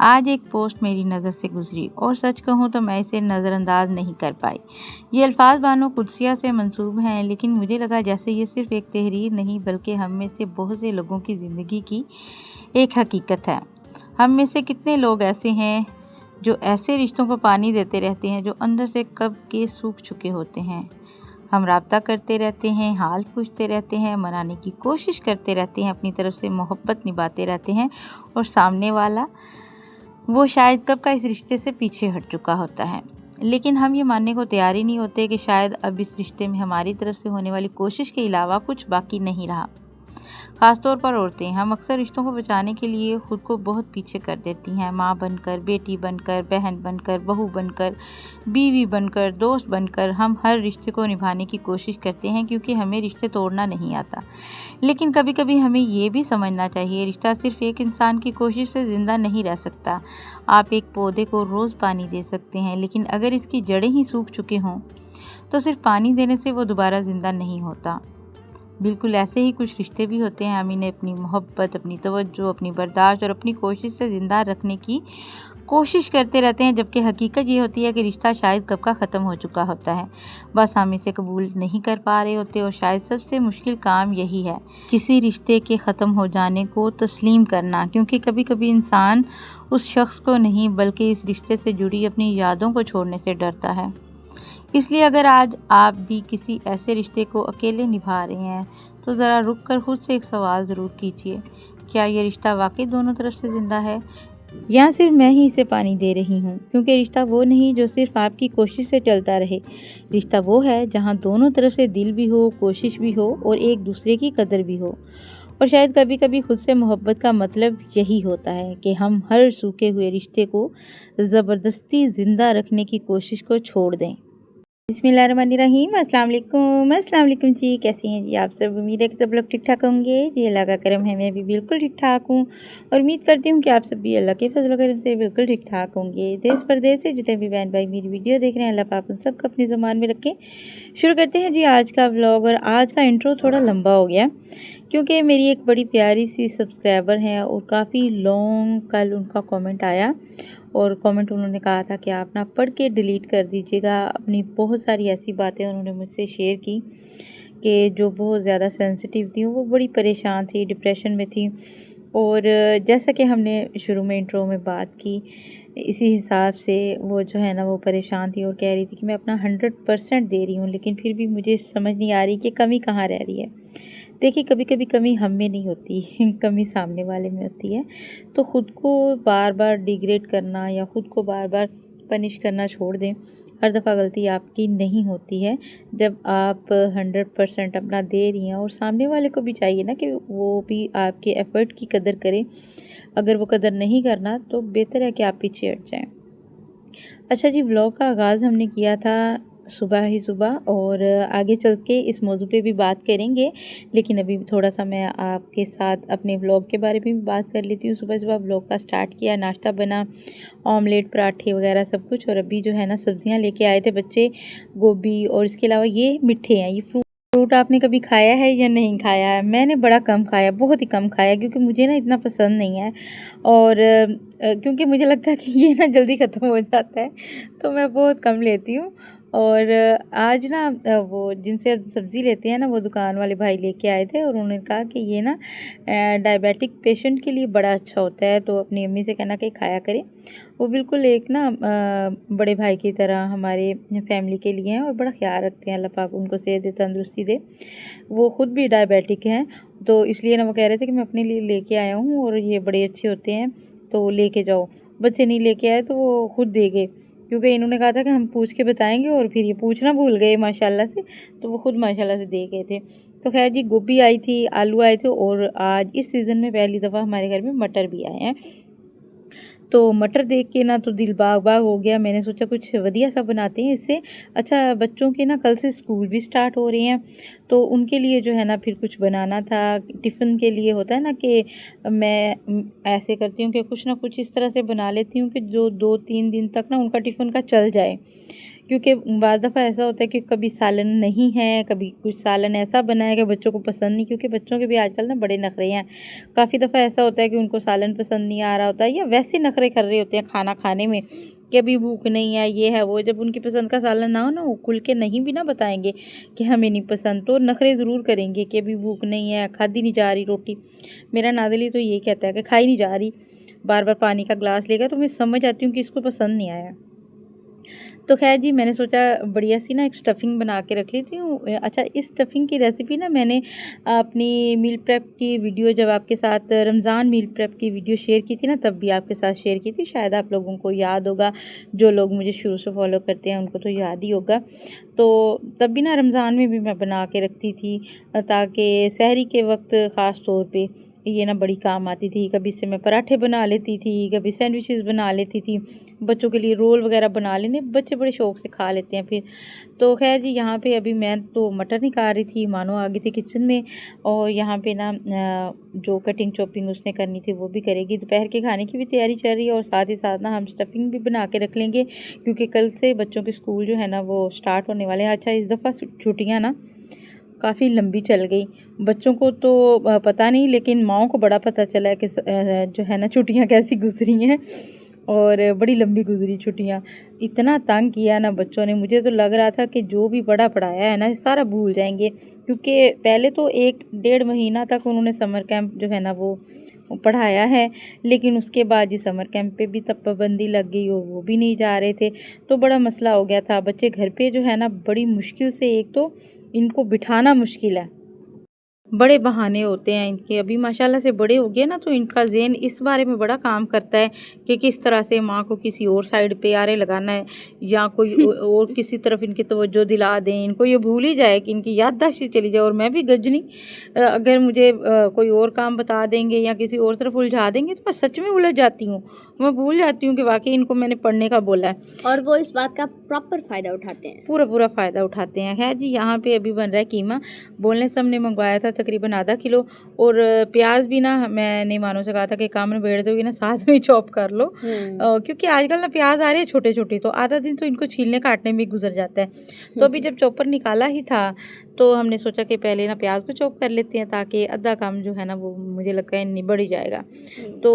आज एक पोस्ट मेरी नज़र से गुजरी और सच कहूँ तो मैं इसे नज़रअंदाज नहीं कर पाई। ये अल्फाज बानो कुदसिया से मंसूब हैं, लेकिन मुझे लगा जैसे ये सिर्फ एक तहरीर नहीं बल्कि हम में से बहुत से लोगों की ज़िंदगी की एक हकीकत है। हम में से कितने लोग ऐसे हैं जो ऐसे रिश्तों को पानी देते रहते हैं जो अंदर से कब के सूख चुके होते हैं। हम राब्ता करते रहते हैं, हाल पूछते रहते हैं, मनाने की कोशिश करते रहते हैं, अपनी तरफ से मोहब्बत निभाते रहते हैं और सामने वाला वो शायद कब का इस रिश्ते से पीछे हट चुका होता है। लेकिन हम ये मानने को तैयार ही नहीं होते कि शायद अब इस रिश्ते में हमारी तरफ से होने वाली कोशिश के अलावा कुछ बाकी नहीं रहा। खासतौर पर औरतें, हम अक्सर रिश्तों को बचाने के लिए खुद को बहुत पीछे कर देती हैं। माँ बनकर, बेटी बनकर, बहन बनकर, बहू बनकर, बीवी बनकर, दोस्त बनकर हम हर रिश्ते को निभाने की कोशिश करते हैं क्योंकि हमें रिश्ते तोड़ना नहीं आता। लेकिन कभी कभी हमें ये भी समझना चाहिए, रिश्ता सिर्फ एक इंसान की कोशिश से ज़िंदा नहीं रह सकता। आप एक पौधे को रोज़ पानी दे सकते हैं, लेकिन अगर इसकी जड़ें ही सूख चुके हों तो सिर्फ पानी देने से वो दोबारा ज़िंदा नहीं होता। बिल्कुल ऐसे ही कुछ रिश्ते भी होते हैं, हम इन्हें अपनी मोहब्बत, अपनी तवज्जो, अपनी बर्दाश्त और अपनी कोशिश से ज़िंदा रखने की कोशिश करते रहते हैं, जबकि हकीकत ये होती है कि रिश्ता शायद कब का ख़त्म हो चुका होता है। बस हम इसे कबूल नहीं कर पा रहे होते और शायद सबसे मुश्किल काम यही है, किसी रिश्ते के ख़त्म हो जाने को तस्लीम करना, क्योंकि कभी कभी इंसान उस शख्स को नहीं बल्कि इस रिश्ते से जुड़ी अपनी यादों को छोड़ने से डरता है। इसलिए अगर आज आप भी किसी ऐसे रिश्ते को अकेले निभा रहे हैं तो ज़रा रुक कर खुद से एक सवाल ज़रूर कीजिए, क्या ये रिश्ता वाकई दोनों तरफ से ज़िंदा है या सिर्फ मैं ही इसे पानी दे रही हूँ। क्योंकि रिश्ता वो नहीं जो सिर्फ आपकी कोशिश से चलता रहे। रिश्ता वो है जहाँ दोनों तरफ से दिल भी हो, कोशिश भी हो और एक दूसरे की कदर भी हो। और शायद कभी कभी खुद से मोहब्बत का मतलब यही होता है कि हम हर सूखे हुए रिश्ते को ज़बरदस्ती ज़िंदा रखने की कोशिश को छोड़ दें। बिस्मिल्लाहिर्रहमानिर्रहीम। अस्सलाम वालेकुम जी, कैसे हैं जी आप सब। उम्मीद है कि सब लोग ठीक ठाक होंगे जी। अल्लाह का करम है, मैं भी बिल्कुल ठीक ठाक हूँ और उम्मीद करती हूँ कि आप सब भी अल्लाह के फजल करम से बिल्कुल ठीक ठाक होंगे। देश परदेश से जितने भी बहन भाई मेरी वीडियो देख रहे हैं, अल्लाह पाक उन सबको अपनी ज़ुबान में रखें। शुरू करते हैं जी आज का व्लॉग। और आज का इंट्रो थोड़ा लंबा हो गया क्योंकि मेरी एक बड़ी प्यारी सी सब्सक्राइबर हैं और काफ़ी लॉन्ग कल उनका कमेंट आया और कमेंट उन्होंने कहा था कि आप ना पढ़ के डिलीट कर दीजिएगा। अपनी बहुत सारी ऐसी बातें उन्होंने मुझसे शेयर की कि जो बहुत ज़्यादा सेंसिटिव थी। वो बड़ी परेशान थी, डिप्रेशन में थी और जैसा कि हमने शुरू में इंट्रो में बात की, इसी हिसाब से वो जो है ना वो परेशान थी और कह रही थी कि मैं अपना 100% दे रही हूँ, लेकिन फिर भी मुझे समझ नहीं आ रही कि कमी कहाँ रह रही है। देखिए, कभी कभी कमी हम में नहीं होती कमी सामने वाले में होती है। तो ख़ुद को बार बार डिग्रेड करना या ख़ुद को बार बार पनिश करना छोड़ दें। हर दफ़ा गलती आपकी नहीं होती है। जब आप 100% अपना दे रही हैं और सामने वाले को भी चाहिए ना कि वो भी आपके एफ़र्ट की कदर करे। अगर वो कदर नहीं करना तो बेहतर है कि आप पीछे हट जाएं। अच्छा जी, व्लॉग का आगाज़ हमने किया था सुबह ही सुबह और आगे चल के इस मौजू पे भी बात करेंगे, लेकिन अभी थोड़ा सा मैं आपके साथ अपने व्लॉग के बारे में भी बात कर लेती हूँ। सुबह सुबह व्लॉग का स्टार्ट किया, नाश्ता बना, ऑमलेट, पराठे वगैरह सब कुछ। और अभी जो है ना सब्जियाँ लेके आए थे बच्चे, गोभी और इसके अलावा ये मिठे हैं। ये फ्रूट आपने कभी खाया है या नहीं खाया है? मैंने बड़ा कम खाया, बहुत ही कम खाया, क्योंकि मुझे ना इतना पसंद नहीं है और क्योंकि मुझे लगता है कि ये ना जल्दी ख़त्म हो जाता है, तो मैं बहुत कम लेती हूँ। और आज ना वो जिनसे सब्ज़ी लेते हैं ना वो दुकान वाले भाई लेके आए थे और उन्होंने कहा कि ये ना डायबिटिक पेशेंट के लिए बड़ा अच्छा होता है, तो अपनी अम्मी से कहना कि खाया करें। वो बिल्कुल एक ना बड़े भाई की तरह हमारे फैमिली के लिए हैं और बड़ा ख्याल रखते हैं। अल्लाह पाक उनको सेहत दे, तंदुरुस्ती दे। वो ख़ुद भी डायबिटिक हैं, तो इसलिए ना वो कह रहे थे कि मैं अपने लिए लेके आया हूँ और ये बड़े अच्छे होते हैं, तो लेके जाओ। बच्चे नहीं लेके आए तो वो खुद दे गए, क्योंकि इन्होंने कहा था कि हम पूछ के बताएंगे और फिर ये पूछना भूल गए माशाल्लाह से, तो वो खुद माशाल्लाह से दे गए थे। तो खैर जी, गोभी आई थी, आलू आए थे और आज इस सीज़न में पहली दफ़ा हमारे घर में मटर भी आए हैं। तो मटर देख के ना तो दिल बाग बाग हो गया। मैंने सोचा कुछ बढ़िया सा बनाते हैं इससे। अच्छा, बच्चों के ना कल से स्कूल भी स्टार्ट हो रहे हैं, तो उनके लिए जो है ना फिर कुछ बनाना था। टिफ़िन के लिए होता है ना कि मैं ऐसे करती हूँ कि कुछ ना कुछ इस तरह से बना लेती हूँ कि जो 2-3 दिन तक ना उनका टिफ़िन का चल जाए, क्योंकि बाद दफ़ा ऐसा होता है कि कभी सालन नहीं है, कभी कुछ सालन ऐसा बना है कि बच्चों को पसंद नहीं, क्योंकि बच्चों के भी आजकल ना बड़े नखरे हैं। काफ़ी दफ़ा ऐसा होता है कि उनको सालन पसंद नहीं आ रहा होता है या वैसे नखरे कर रहे होते हैं खाना खाने में कि अभी भूख नहीं है, ये है वो। जब उनकी पसंद का सालन ना हो ना, वो खुल के नहीं भी ना बताएंगे कि हमें नहीं पसंद, तो नखरे ज़रूर करेंगे कि अभी भूख नहीं है, खाधी नहीं जा रही रोटी। मेरा नादली तो ये कहता है कि खाई नहीं जा रही, बार बार पानी का ग्लास लेगा। तो मैं समझ आती हूँ कि इसको पसंद नहीं आया। तो खैर जी, मैंने सोचा बढ़िया सी ना एक स्टफ़िंग बना के रख लेती हूँ। अच्छा, इस स्टफ़िंग की रेसिपी ना मैंने अपनी मील प्रेप की वीडियो, जब आपके साथ रमज़ान मील प्रेप की वीडियो शेयर की थी ना, तब भी आपके साथ शेयर की थी। शायद आप लोगों को याद होगा, जो लोग मुझे शुरू से फॉलो करते हैं उनको तो याद ही होगा। तो तब भी ना रमज़ान में भी मैं बना के रखती थी, ताकि सहरी के वक्त ख़ास तौर पे ये ना बड़ी काम आती थी। कभी इससे मैं पराठे बना लेती थी, कभी सैंडविचेस बना लेती थी, बच्चों के लिए रोल वगैरह बना लेने, बच्चे बड़े शौक से खा लेते हैं फिर। तो खैर जी, यहाँ पे अभी मैं तो मटर निकाल रही थी, मानो आ गई थी किचन में, और यहाँ पे ना जो कटिंग चॉपिंग उसने करनी थी वो भी करेगी। दोपहर के खाने की भी तैयारी चल रही है, और साथ ही साथ ना हम स्टफिंग भी बना के रख लेंगे, क्योंकि कल से बच्चों के स्कूल जो है ना वो स्टार्ट होने वाले हैं। अच्छा, इस दफ़ा छुट्टियाँ ना काफ़ी लंबी चल गई। बच्चों को तो पता नहीं, लेकिन माँओं को बड़ा पता चला है कि जो है ना छुट्टियाँ कैसी गुज़री हैं, और बड़ी लंबी गुज़री छुट्टियाँ। इतना तंग किया ना बच्चों ने, मुझे तो लग रहा था कि जो भी पढ़ा पढ़ाया है ना सारा भूल जाएँगे, क्योंकि पहले तो 1 डेढ़ महीना तक उन्होंने समर कैंप जो है ना वो पढ़ाया है, लेकिन उसके बाद जी समर कैंप पे भी तब पाबंदी लग गई और वो भी नहीं जा रहे थे, तो बड़ा मसला हो गया था। बच्चे घर पे जो है ना बड़ी मुश्किल से, एक तो इनको बिठाना मुश्किल है, बड़े बहाने होते हैं इनके। अभी माशाल्लाह से बड़े हो गए ना, तो इनका ज़हन इस बारे में बड़ा काम करता है कि किस तरह से माँ को किसी और साइड पे आरे लगाना है, या कोई और किसी तरफ इनकी तवज्जो दिला दें। इनको ये भूल ही जाए कि इनकी याददाश्त ही चली जाए। और मैं भी गजनी, अगर मुझे कोई और काम बता देंगे या किसी और तरफ उलझा देंगे, तो मैं सच में उलझ जाती हूँ। मैं भूल जाती हूँ कि वाकई इनको मैंने पढ़ने का बोला है, और वो इस बात का प्रॉपर फ़ायदा उठाते हैं, पूरा फ़ायदा उठाते हैं। खैर जी, यहाँ पे अभी बन रहा है कीमा। बोलने से हमने मंगवाया था तकरीबन आधा किलो, और प्याज भी ना मैंने मानो से कहा था कि काम निबेड़ दोगी ना, साथ में ही चॉप कर लो, क्योंकि आजकल ना प्याज आ रहे हैं छोटे छोटे, तो आधा दिन तो इनको छीलने काटने में गुजर जाता है। तो अभी जब चॉपर निकाला ही था, तो हमने सोचा कि पहले ना प्याज को चॉप कर लेते हैं, ताकि आधा काम जो है ना वो मुझे लगता है निबड़ ही जाएगा। तो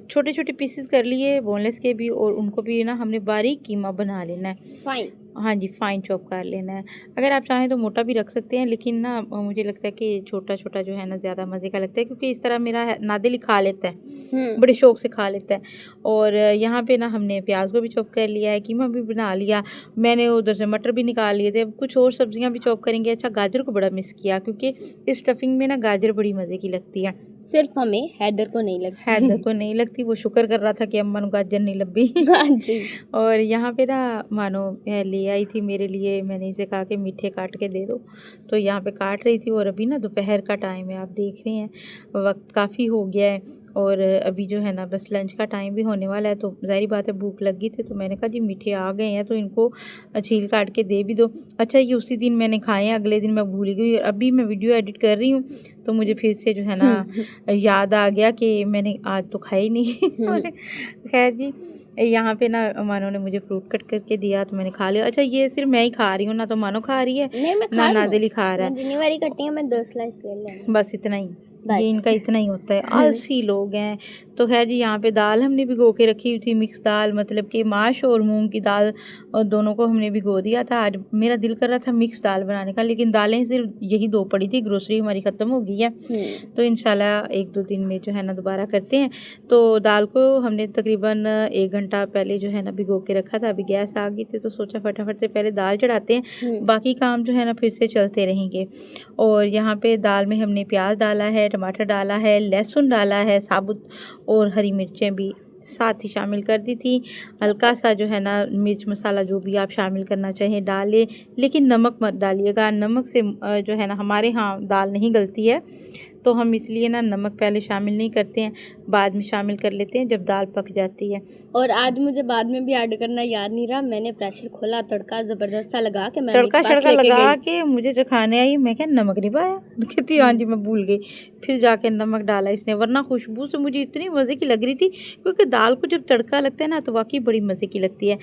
छोटे छोटे पीसेस कर लिए बोनलेस के भी, और उनको भी ना हमने बारीक कीमा बना लेना है। फाइन। हाँ जी, फाइन चॉप कर लेना है। अगर आप चाहें तो मोटा भी रख सकते हैं, लेकिन ना मुझे लगता है कि छोटा-छोटा जो है ना ज़्यादा मज़े का लगता है, क्योंकि इस तरह मेरा नादिल ही खा लेता है, बड़े शौक से खा लेता है। और यहाँ पे ना हमने प्याज को भी चॉप कर लिया है, कीमा भी बना लिया। मैंने उधर से मटर भी निकाल लिए थे, अब कुछ और सब्जियाँ भी चॉप करेंगे। अच्छा, गाजर को बड़ा मिस किया, क्योंकि इस स्टफिंग में ना गाजर बड़ी मज़े की लगती है। सिर्फ हमें, हैदर को नहीं लगती। हैदर को नहीं लगती, वो शुक्र कर रहा था कि अम्मा ਨੂੰ गाजर नहीं लब्भी। हाँ जी। और यहाँ पे ना मानो ले आई थी मेरे लिए, मैंने इसे कहा कि मीठे काट के दे दो, तो यहाँ पे काट रही थी। और अभी ना दोपहर का टाइम है, आप देख रहे हैं वक्त काफ़ी हो गया है, और अभी जो है ना बस लंच का टाइम भी होने वाला है, तो ज़ाहिर बात है भूख लगी थी, तो मैंने कहा जी मीठे आ गए हैं तो इनको छील काट के दे भी दो। अच्छा, ये उसी दिन मैंने खाए हैं, अगले दिन मैं भूल गई, और अभी मैं वीडियो एडिट कर रही हूँ, तो मुझे फिर से जो है ना याद आ गया कि मैंने आज तो खाई नहीं। और खैर जी, यहाँ पे ना मानो ने मुझे फ्रूट कट करके दिया, तो मैंने खा लिया। अच्छा, ये सिर्फ मैं ही खा रही हूँ ना, तो मानो खा रही है नहीं, मैं ना खा रही नादिल ही हूँ। खा रहा मैं है। जितनी बारी कटी है मैं 2 स्लाइस ले लेंगे। बस इतना ही, बस। ये इनका इतना ही होता है, आलसी लोग हैं। तो खैर जी, यहाँ पे दाल हमने भिगो के रखी हुई थी, मिक्स दाल, मतलब कि माश और मूंग की दाल, और दोनों को हमने भिगो दिया था। आज मेरा दिल कर रहा था मिक्स दाल बनाने का, लेकिन दालें सिर्फ यही 2 पड़ी थी, ग्रोसरी हमारी ख़त्म हो गई है, तो इंशाल्लाह 1-2 दिन में जो है ना दोबारा करते हैं। तो दाल को हमने तकरीबन 1 घंटा पहले जो है ना भिगो के रखा था। अभी गैस आ गई थी, तो सोचा फटाफट से पहले दाल चढ़ाते हैं, बाकी काम जो है ना फिर से चलते रहेंगे। और यहाँ पे दाल में हमने प्याज डाला है, टमाटर डाला है, लहसुन डाला है साबुत, और हरी मिर्चें भी साथ ही शामिल कर दी थी। हल्का सा जो है ना मिर्च मसाला जो भी आप शामिल करना चाहें डालें, लेकिन नमक मत डालिएगा। नमक से जो है ना हमारे यहाँ दाल नहीं गलती है, तो हम इसलिए ना नमक पहले शामिल नहीं करते हैं, बाद में शामिल कर लेते हैं जब दाल पक जाती है। और आज मुझे बाद में भी ऐड करना याद नहीं रहा, मैंने प्रेशर खोला, तड़का ज़बरदस्त सा लगा के मैं तड़का पास शड़का लेके लगा गई। के मुझे जो खाने आई, मैं क्या नमक नहीं पाया? कहती हाँ जी मैं भूल गई, फिर जाके नमक डाला इसने, वरना खुशबू से मुझे इतनी मज़े की लग रही थी, क्योंकि दाल को जब तड़का लगता है ना तो वाकई बड़ी मज़े की लगती है।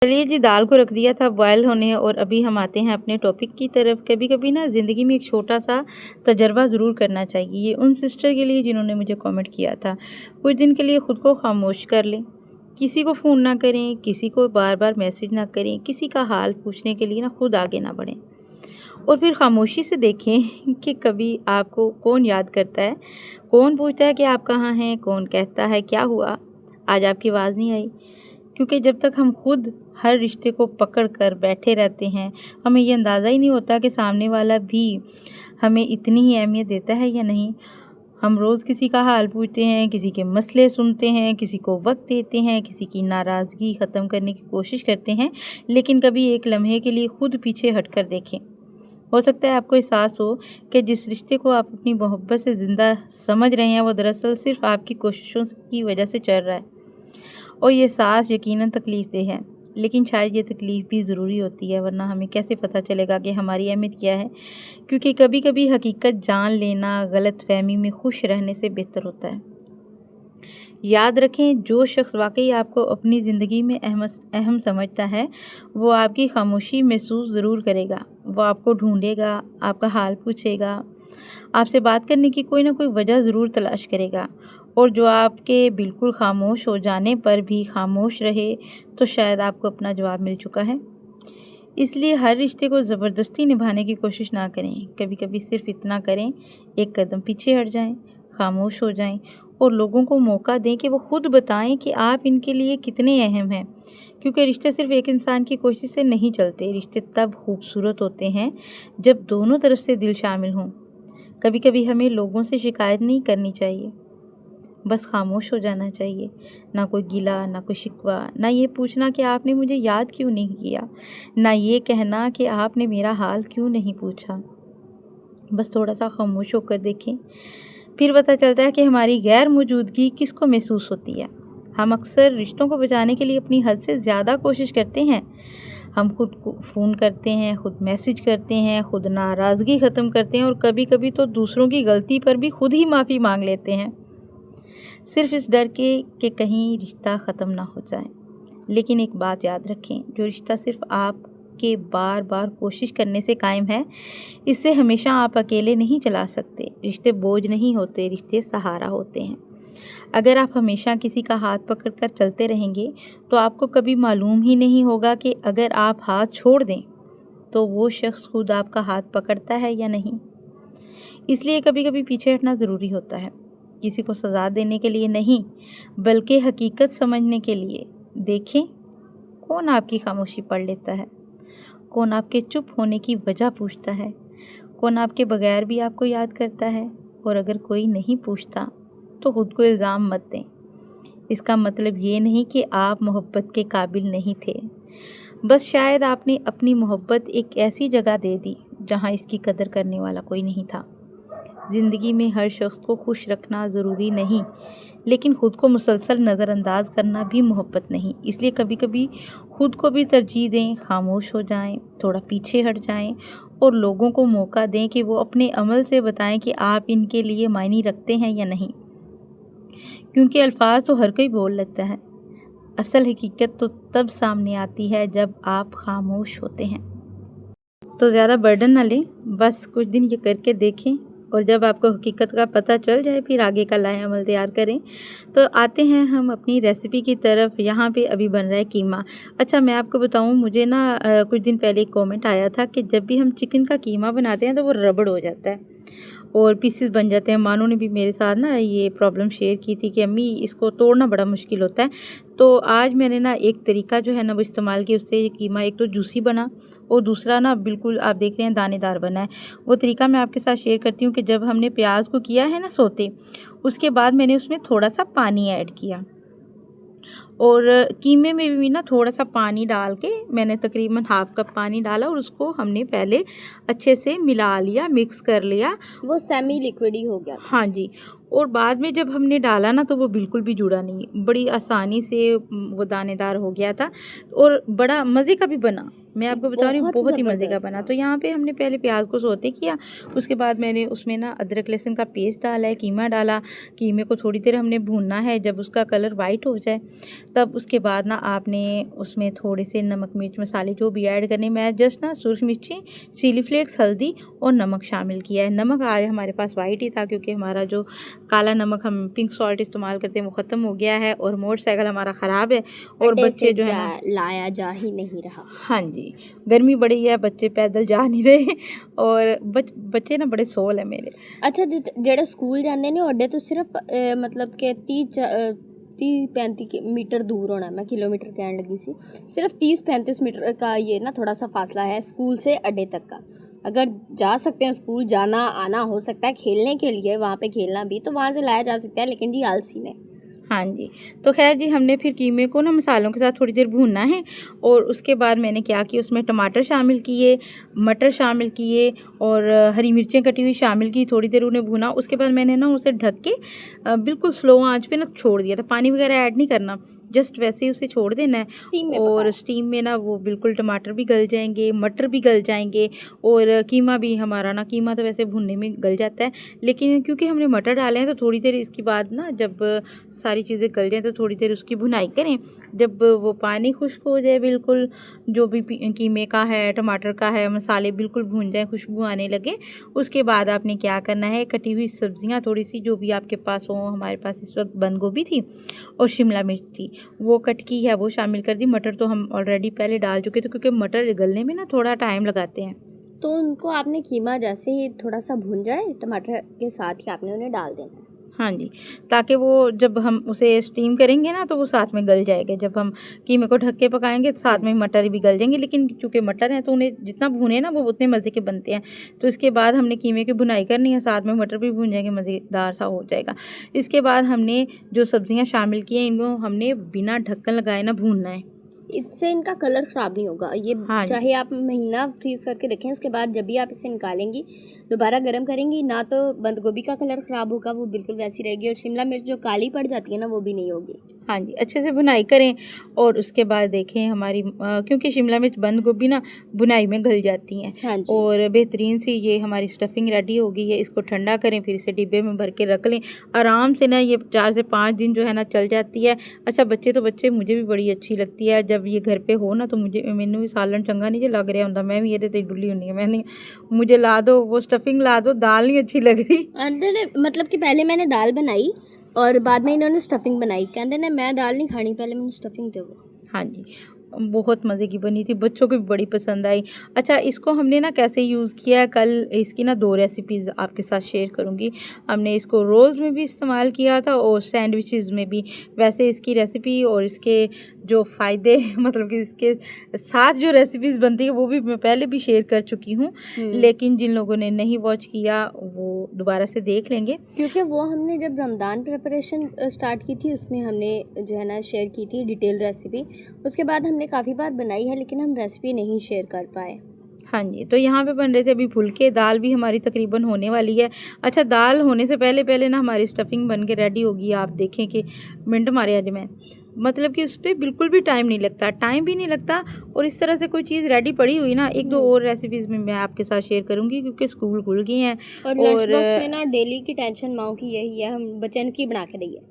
चलिए जी, दाल को रख दिया था बॉयल होने और अभी हम आते हैं अपने टॉपिक की तरफ। कभी-कभी ना ज़िंदगी में एक छोटा-सा तजर्बा ज़रूर करना चाहिए। ये उन सिस्टर के लिए जिन्होंने मुझे कमेंट किया था। कुछ दिन के लिए खुद को खामोश कर लें। किसी को फ़ोन ना करें, किसी को बार-बार मैसेज ना करें, किसी का हाल पूछने के लिए ना खुद आगे ना बढ़ें। और फिर खामोशी से देखें कि कभी आपको कौन याद करता है, कौन पूछता है कि आप कहाँ हैं, कौन कहता है क्या हुआ, आज आपकी आवाज़ नहीं आई। क्योंकि जब तक हम खुद हर रिश्ते को पकड़ कर बैठे रहते हैं, हमें ये अंदाज़ा ही नहीं होता कि सामने वाला भी हमें इतनी ही अहमियत देता है या नहीं। हम रोज़ किसी का हाल पूछते हैं, किसी के मसले सुनते हैं, किसी को वक़्त देते हैं, किसी की नाराज़गी ख़त्म करने की कोशिश करते हैं, लेकिन कभी एक लम्हे के लिए खुद पीछे हटकर देखें। हो सकता है आपको एहसास हो कि जिस रिश्ते को आप अपनी मोहब्बत से ज़िंदा समझ रहे हैं, वो दरअसल सिर्फ़ आपकी कोशिशों की वजह से चल रहा है। और ये सांस यकीनन तकलीफ़देह है, लेकिन शायद ये तकलीफ़ भी ज़रूरी होती है, वरना हमें कैसे पता चलेगा कि हमारी अहमियत क्या है। क्योंकि कभी-कभी हकीकत जान लेना गलतफ़हमी में खुश रहने से बेहतर होता है। याद रखें, जो शख्स वाक़ई आपको अपनी ज़िंदगी में अहम समझता है, वो आपकी खामोशी महसूस ज़रूर करेगा। वो आपको ढूँढेगा, आपका हाल पूछेगा, आपसे बात करने की कोई ना कोई वजह ज़रूर तलाश करेगा। और जो आपके बिल्कुल खामोश हो जाने पर भी खामोश रहे, तो शायद आपको अपना जवाब मिल चुका है। इसलिए हर रिश्ते को ज़बरदस्ती निभाने की कोशिश ना करें। कभी-कभी सिर्फ़ इतना करें, एक कदम पीछे हट जाएँ, खामोश हो जाएँ और लोगों को मौका दें कि वो खुद बताएँ कि आप इनके लिए कितने अहम हैं। क्योंकि रिश्ते सिर्फ़ एक इंसान की कोशिश से नहीं चलते, रिश्ते तब खूबसूरत होते हैं जब दोनों तरफ से दिल शामिल हों। कभी-कभी हमें लोगों से शिकायत नहीं करनी चाहिए, बस खामोश हो जाना चाहिए। ना कोई गिला, ना कोई शिकवा, ना ये पूछना कि आपने मुझे याद क्यों नहीं किया, ना ये कहना कि आपने मेरा हाल क्यों नहीं पूछा। बस थोड़ा-सा खामोश होकर देखें, फिर पता चलता है कि हमारी गैर मौजूदगी किसको महसूस होती है। हम अक्सर रिश्तों को बचाने के लिए अपनी हद से ज़्यादा कोशिश करते हैं। हम खुद को फ़ोन करते हैं, खुद मैसेज करते हैं, खुद नाराज़गी ख़त्म करते हैं और कभी-कभी तो दूसरों की गलती पर भी खुद ही माफ़ी माँग लेते हैं। सिर्फ इस डर के कि कहीं रिश्ता ख़त्म ना हो जाए। लेकिन एक बात याद रखें, जो रिश्ता सिर्फ आपके बार-बार कोशिश करने से कायम है, इससे हमेशा आप अकेले नहीं चला सकते। रिश्ते बोझ नहीं होते, रिश्ते सहारा होते हैं। अगर आप हमेशा किसी का हाथ पकड़कर चलते रहेंगे, तो आपको कभी मालूम ही नहीं होगा कि अगर आप हाथ छोड़ दें, तो वो शख्स खुद आपका हाथ पकड़ता है या नहीं। इसलिए कभी-कभी पीछे हटना ज़रूरी होता है। किसी को सज़ा देने के लिए नहीं, बल्कि हकीकत समझने के लिए। देखें, कौन आपकी खामोशी पढ़ लेता है, कौन आपके चुप होने की वजह पूछता है, कौन आपके बगैर भी आपको याद करता है। और अगर कोई नहीं पूछता, तो खुद को इल्ज़ाम मत दें। इसका मतलब ये नहीं कि आप मोहब्बत के काबिल नहीं थे। बस शायद आपने अपनी मोहब्बत एक ऐसी जगह दे दी, जहाँ इसकी कदर करने वाला कोई नहीं था। ज़िंदगी में हर शख्स को खुश रखना ज़रूरी नहीं, लेकिन खुद को मुसलसल नज़रअंदाज करना भी मोहब्बत नहीं। इसलिए कभी-कभी खुद को भी तरजीह दें, खामोश हो जाएं, थोड़ा पीछे हट जाएं और लोगों को मौका दें कि वो अपने अमल से बताएं कि आप इनके लिए मायने रखते हैं या नहीं। क्योंकि अल्फाज तो हर कोई बोल लेता है, असल हकीकत तो तब सामने आती है जब आप खामोश होते हैं। तो ज़्यादा बर्डन ना लें, बस कुछ दिन ये करके देखें और जब आपको हकीकत का पता चल जाए, फिर आगे का लाएँ अमल तैयार करें। तो आते हैं हम अपनी रेसिपी की तरफ। यहाँ पे अभी बन रहा है कीमा। अच्छा, मैं आपको बताऊँ, मुझे ना कुछ दिन पहले एक कमेंट आया था कि जब भी हम चिकन का कीमा बनाते हैं तो वो रबड़ हो जाता है और पीसेस बन जाते हैं। मानो ने भी मेरे साथ ना ये प्रॉब्लम शेयर की थी कि अम्मी, इसको तोड़ना बड़ा मुश्किल होता है। तो आज मैंने ना एक तरीका जो है ना वो इस्तेमाल किया, उससे ये कीमा एक तो जूसी बना और दूसरा ना बिल्कुल आप देख रहे हैं दानेदार बना है। वो तरीका मैं आपके साथ शेयर करती हूँ कि जब हमने प्याज को किया है ना सौते, उसके बाद मैंने उसमें थोड़ा सा पानी ऐड किया और कीमे में भी ना थोड़ा सा पानी डाल के मैंने तकरीबन हाफ कप पानी डाला और उसको हमने पहले अच्छे से मिला लिया, मिक्स कर लिया। वो सेमी लिक्विड ही हो गया था। हाँ जी। और बाद में जब हमने डाला ना, तो वो बिल्कुल भी जुड़ा नहीं, बड़ी आसानी से वो दानेदार हो गया था और बड़ा मज़े का भी बना। मैं आपको बता रही हूँ बहुत बहुत ही मज़े का ज़बरदस्त बना। था। तो यहाँ पे हमने पहले प्याज को सौते किया, उसके बाद मैंने उसमें ना अदरक लहसुन का पेस्ट डाला है, कीमा डाला। कीमे को थोड़ी देर हमने भूनना है, जब उसका कलर वाइट हो जाए तब उसके बाद ना आपने उसमें थोड़े से नमक मिर्च मसाले जो भी ऐड करने, मैं जस्ट ना सूरज मिर्ची, चिली फ्लेक्स, हल्दी और नमक शामिल किया है। नमक आज हमारे पास वाइट ही था क्योंकि हमारा जो काला नमक हम पिंक सॉल्ट इस्तेमाल करते हैं वो ख़त्म हो गया है और मोटरसाइकिल हमारा ख़राब है और अड्डे से बच्चे जो है ना, लाया जा ही नहीं रहा। हाँ जी, गर्मी बड़ी है, बच्चे पैदल जा नहीं रहे और बच्चे ना बड़े सोल है मेरे। अच्छा ਜਿਹੜੇ ਸਕੂਲ ਜਾਂਦੇ ਨੇ ਉਹਦੇ ਤੋਂ ਸਿਰਫ ਮਤਲਬ ਕਿ 30-35 मीटर दूर होना, मैं किलोमीटर कहने लगी सी, सिर्फ 30-35 मीटर का ये ना थोड़ा सा फासला है स्कूल से अड्डे तक का। अगर जा सकते हैं स्कूल, जाना आना हो सकता है खेलने के लिए, वहाँ पे खेलना भी तो वहाँ से लाया जा सकता है, लेकिन जी आलसी ने। हाँ जी, तो ख़ैर जी हमने फिर कीमे को ना मसालों के साथ थोड़ी देर भूनना है और उसके बाद मैंने क्या किया, उसमें टमाटर शामिल किए, मटर शामिल किए और हरी मिर्चें कटी हुई शामिल की, थोड़ी देर उन्हें भूना। उसके बाद मैंने ना उसे ढक के बिल्कुल स्लो आंच पे ना छोड़ दिया था, पानी वगैरह ऐड नहीं करना, जस्ट वैसे ही उसे छोड़ देना है स्टीम में और पकाया। स्टीम में ना वो बिल्कुल टमाटर भी गल जाएंगे, मटर भी गल जाएंगे और कीमा भी हमारा ना, कीमा तो वैसे भुनने में गल जाता है लेकिन क्योंकि हमने मटर डाले हैं तो थोड़ी देर इसके बाद ना जब सारी चीज़ें गल जाएँ तो थोड़ी देर उसकी भुनाई करें। जब वो पानी खुश्क हो जाए बिल्कुल, जो भी कीमे का है, टमाटर का है, मसाले बिल्कुल भून जाएँ, खुशबू आने लगे, उसके बाद आपने क्या करना है, कटी हुई सब्जियाँ थोड़ी-सी जो भी आपके पास हो, हमारे पास इस वक्त बंद गोभी थी और शिमला मिर्च थी, वो कट की है वो शामिल कर दी। मटर तो हम ऑलरेडी पहले डाल चुके थे क्योंकि मटर गलने में ना थोड़ा टाइम लगाते हैं। तो उनको आपने कीमा जैसे ही थोड़ा सा भुन जाए टमाटर के साथ ही आपने उन्हें डाल देना है। हाँ जी, ताकि वो जब हम उसे स्टीम करेंगे ना तो वो साथ में गल जाएगा। जब हम कीमे को ढक के पकाएँगे तो साथ में मटर भी गल जाएँगे, लेकिन चूँकि मटर हैं तो उन्हें जितना भूने ना वो उतने मज़े के बनते हैं। तो इसके बाद हमने कीमे की भुनाई करनी है, साथ में मटर भी भून जाएँगे, मज़ेदार सा हो जाएगा। इसके बाद हमने जो सब्जियाँ शामिल की हैं इनको हमने बिना ढक्कन लगाए ना भूनना है। इससे इनका कलर ख़राब नहीं होगा। ये हाँ जी। चाहे आप महीना फ्रीज़ करके रखें, उसके बाद जब भी आप इसे निकालेंगी, दोबारा गर्म करेंगी ना, तो बंद गोभी का कलर ख़राब होगा, वो बिल्कुल वैसी रहेगी और शिमला मिर्च जो काली पड़ जाती है ना, वो भी नहीं होगी। हाँ जी, अच्छे से भुनाई करें और उसके बाद देखें हमारी क्योंकि शिमला मिर्च बंद गोभी ना भुनाई में गल जाती हैं हाँ जी। और बेहतरीन सी ये हमारी स्टफिंग रेडी हो गई है। इसको ठंडा करें, फिर इसे डिब्बे में भर के रख लें। आराम से ना ये 4 से 5 दिन जो है ना चल जाती है। अच्छा बच्चे तो बच्चे, मुझे भी बड़ी अच्छी लगती है जब ये घर पे हो ना, तो मैनू भी सालन चंगा नहीं जो लग रहा होंदा, मैं भी ये ते डुल्ली हुंदी हां, मैं नहीं, मुझे ला दो वो स्टफिंग, ला दो, दाल नहीं अच्छी लग रही। इन्होंने मतलब कि पहले मैंने दाल बनाई और बाद में इन्होंने स्टफिंग बनाई। कहते ने मैं दाल नहीं खानी, पहले मैंने स्टफिंग दे वो। हाँ जी, बहुत मज़े की बनी थी, बच्चों को भी बड़ी पसंद आई। अच्छा इसको हमने ना कैसे यूज़ किया है, कल इसकी ना 2 रेसिपीज़ आपके साथ शेयर करूँगी। हमने इसको रोल्स में भी इस्तेमाल किया था और सैंडविचेज़ में भी। वैसे इसकी रेसिपी और इसके जो फ़ायदे मतलब कि इसके साथ जो रेसिपीज़ बनती है वो भी मैं पहले भी शेयर कर चुकी हूँ, लेकिन जिन लोगों ने नहीं वॉच किया वो दोबारा से देख लेंगे। क्योंकि वो हमने जब रमज़ान प्रिपरेशन स्टार्ट की थी, उसमें हमने जो है ना शेयर की थी डिटेल रेसिपी। उसके बाद हमने काफ़ी बार बनाई है, लेकिन हम रेसिपी नहीं शेयर कर पाए। हाँ जी, तो यहाँ पे बन रहे थे अभी फुलके, दाल भी हमारी तकरीबन होने वाली है। अच्छा दाल होने से पहले ना हमारी स्टफिंग बन के रेडी होगी। आप देखें कि मिनट मारे आज मैं, मतलब कि उस पे बिल्कुल भी टाइम नहीं लगता, टाइम भी नहीं लगता और इस तरह से कोई चीज़ रेडी पड़ी हुई ना, 1-2 और रेसिपीज़ में मैं आपके साथ शेयर करूँगी क्योंकि स्कूल खुल गए हैं और लंच और बॉक्स में ना डेली की टेंशन माओ की यही है, हम बच्चन की बना के दइए।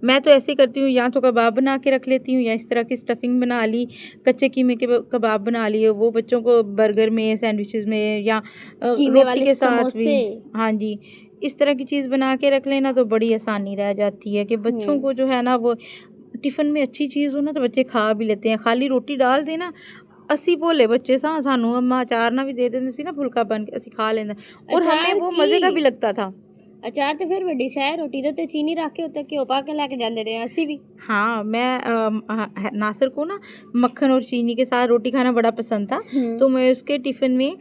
मैं तो ऐसे करती हूँ, या तो कबाब बना के रख लेती हूँ या इस तरह की स्टफिंग बना ली, कच्चे कीमे के कबाब बना लिए, वो बच्चों को बर्गर में, सैंडविचेज़ में या कीमे रोटी वाले के साथ भी। समोसे। हाँ जी, इस तरह की चीज़ बना के रख लेना तो बड़ी आसानी रह जाती है कि बच्चों को जो है ना वो टिफ़िन में अच्छी चीज़ हो ना तो बच्चे खा भी लेते हैं। खाली रोटी डाल देना, अस्सी भोले बच्चे सानू अम्मा अचार ना भी दे देंदे सी ना, फुल्का बन के असीं खा लेंदे और हमें अचार वो मज़े का भी की लगता था। अचार तो फिर वड्डी शै रोटी दे उत्ते चीनी रख के उत्ते घ्यो पा के लैके जांदे रहे असी भी। हाँ, मैं नासिर को ना मक्खन और चीनी के साथ रोटी खाना बड़ा पसंद था, तो मैं उसके टिफ़िन में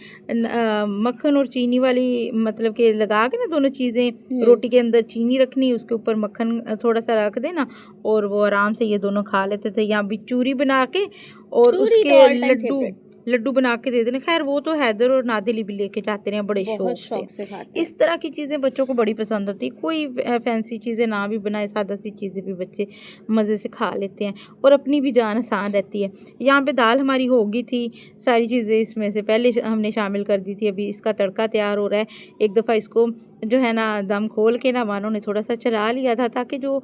मक्खन और चीनी वाली मतलब कि लगा के ना दोनों चीज़ें, रोटी के अंदर चीनी रखनी, उसके ऊपर मक्खन थोड़ा-सा रख देना और वो आराम से ये दोनों खा लेते थे। या बिचूरी बना के और चूरी तो उसके ऑल टाइम लड्डू, फेवरेट। लड्डू बना के दे देने। खैर वो तो हैदर और नादिल भी लेके जाते रहे बड़े बहुत शौक शौक से। से खाते हैं। इस तरह की चीज़ें बच्चों को बड़ी पसंद होती है। कोई फैंसी चीज़ें ना भी बनाए, सादा सी चीज़ें भी बच्चे मज़े से खा लेते हैं और अपनी भी जान आसान रहती है। यहाँ पे दाल हमारी हो गई थी, सारी चीज़ें इसमें से पहले हमने शामिल कर दी थी। अभी इसका तड़का तैयार हो रहा है। एक दफ़ा इसको जो है ना दम खोल के ना मानो ने थोड़ा-सा चला लिया था, ताकि जो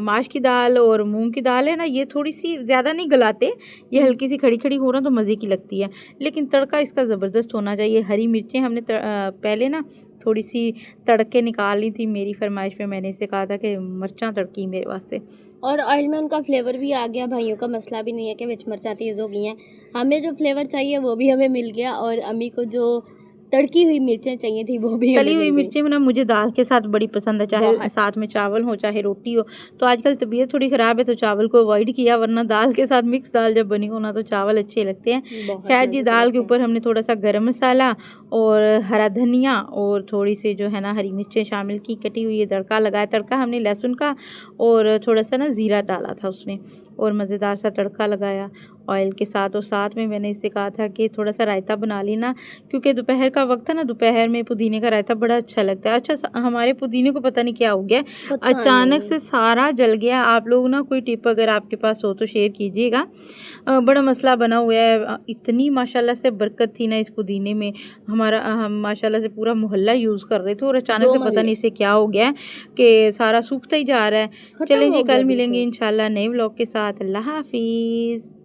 माश की दाल और मूँग की दाल है ना, ये थोड़ी-सी ज़्यादा नहीं गलाते, ये हल्की सी खड़ी-खड़ी हो ना तो मज़े की लगती है। लेकिन तड़का इसका ज़बरदस्त होना चाहिए। हरी मिर्चें हमने पहले ना थोड़ी-सी तड़क के निकाल ली थी, मेरी फ़रमाइश पे मैंने इससे कहा था कि मिर्चां तड़की मेरे वास्ते। और ऑयल में उनका फ्लेवर भी आ गया, भाइयों का मसला भी नहीं है कि मिर्च मिर्चा तेज़ हो गई हैं। हमें जो फ्लेवर चाहिए वो भी हमें मिल गया और अम्मी को जो तड़की हुई मिर्चें चाहिए थी वो भी हमें तली हुई मिल गई। मिर्चें ना मुझे दाल के साथ बड़ी पसंद है, चाहे बहुत। साथ में चावल हो, चाहे रोटी हो। तो आजकल तबीयत थोड़ी ख़राब है तो चावल को अवॉइड किया, वरना दाल के साथ मिक्स दाल जब बनी हो ना तो चावल अच्छे लगते हैं। बहुत खैर जी, मज़े के दाल के लगते हैं। ऊपर हमने थोड़ा-सा गरम मसाला और हरा धनिया और थोड़ी-सी जो है ना हरी मिर्चें शामिल की, कटी हुई, ये तड़का लगाया। तड़का हमने लहसुन का और थोड़ा-सा ना ज़ीरा डाला था उसमें और मज़ेदार सा तड़का लगाया ऑयल के साथ। और साथ में मैंने इससे कहा था कि थोड़ा-सा रायता बना लेना, क्योंकि दोपहर का वक़्त था ना, दोपहर में पुदीने का रायता बड़ा अच्छा लगता है। अच्छा हमारे पुदीने को पता नहीं क्या हो गया, पता अचानक नहीं। से सारा जल गया। आप लोग ना कोई टिप अगर आपके पास हो तो शेयर कीजिएगा। बड़ा मसला बना हुआ है। इतनी माशाल्लाह से बरकत थी ना इस पुदीने में। हम माशाल्लाह से पूरा मोहल्ला यूज़ कर रहे थे और अचानक 2 से पता महल्ले नहीं इसे क्या हो गया है कि सारा सूखता ही जा रहा है। खत्म चलें जी, हो गया कल मिलेंगे बिल्कुल। इंशाल्लाह नए व्लॉग के साथ। अल्लाह हाफ़िज़।